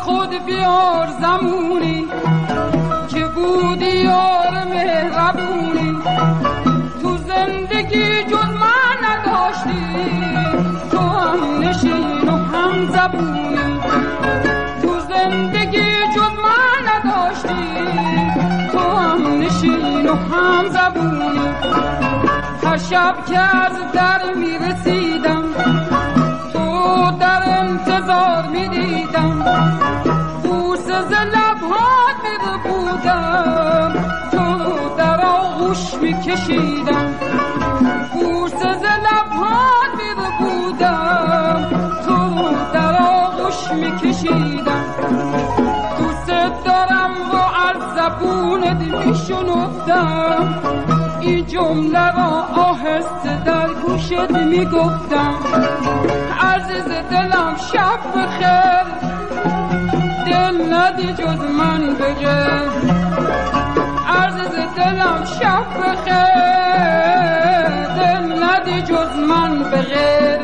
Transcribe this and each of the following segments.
خود بیار زمونی که بودی یار مهربونی، تو زندگی جز من نداشتی، تو هم نشین و هم زبونی، تو زندگی جز من نداشتی، تو هم نشین و هم زبونی. هر شب که از در میرسیدم تو در انتظار میدیدم، بوسه ز لبهات می‌بودم، تو در آغوش میکشیدم، بوسه ز لبهات می‌بودم، تو در آغوش میکشیدم. دوست دارم و از زبونت میشنفتم، این جمله را آهسته در گوشت میگفتم. عزیز دلم شب بخیر، دل ندی جز من بغیر، عزیز دلم شب بخیر، دل ندی جز من بغیر.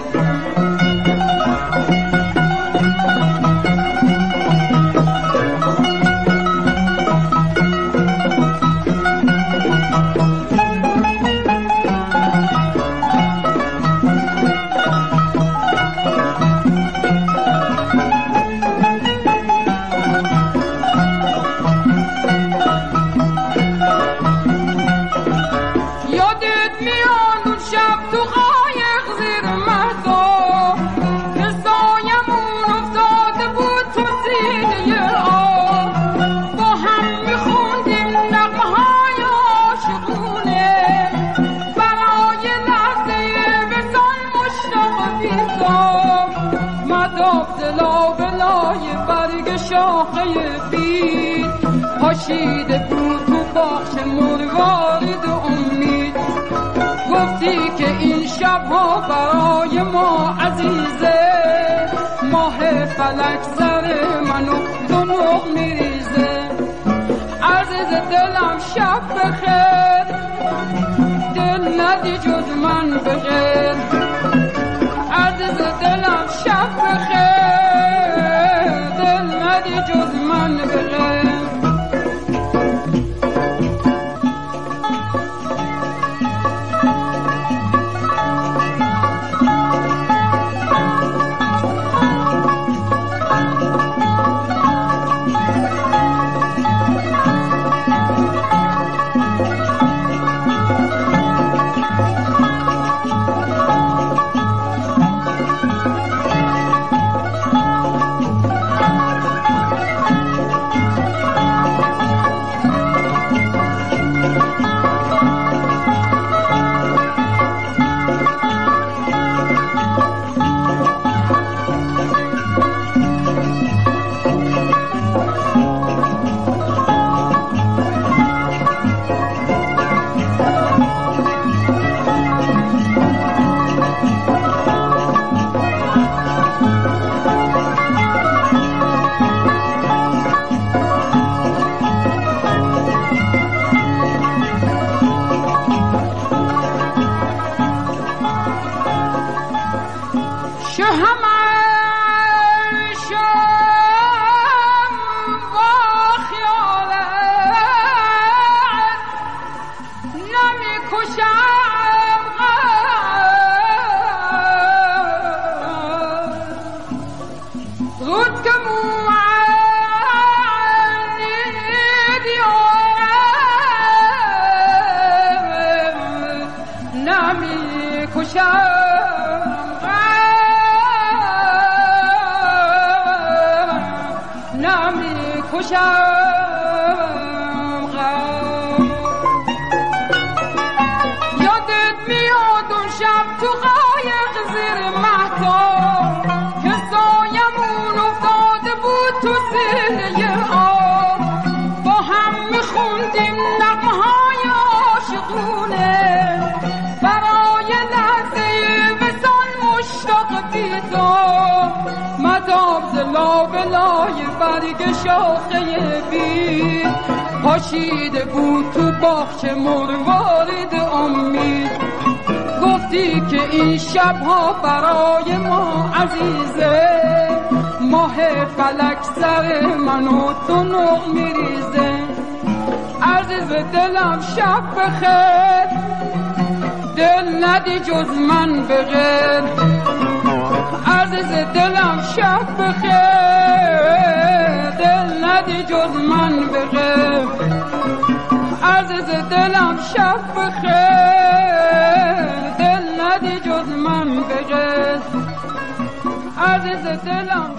شاخه بید پاشیده بود تو باغچه مروارید امید، گفتی که این شبها برای ما عزیزه، ماه فلک سر منو دموع میریزه. عزیز دلم شب بخیر، دل ندی جز من بغیر، عزیز دلم شب بخیر، دل ندی جز من بغیر. باشم غم. یادت میاد اون شب تو قایق زیر مهتاب که سایمون افتاده بود تو سینه آب، با هم میخوندیم نغمه های عاشقونه، برای لحظه وصال مشتاق بیدار. متاب ز لابلای برگ شاخه بید، پاشیده بود تو باغچه مروارید امید. گفتی که این شبها برای ما عزیزه، ماه فلک سر من و تو نق میریزه. عزیز دلم شب بخیر، دل ندی جز من بغیر. عزیز دلم شب بخیر، دل ندی جز من بغیر. عزیز دلم شب بخیر، دل ندی جز من بغیر. عزیز دلم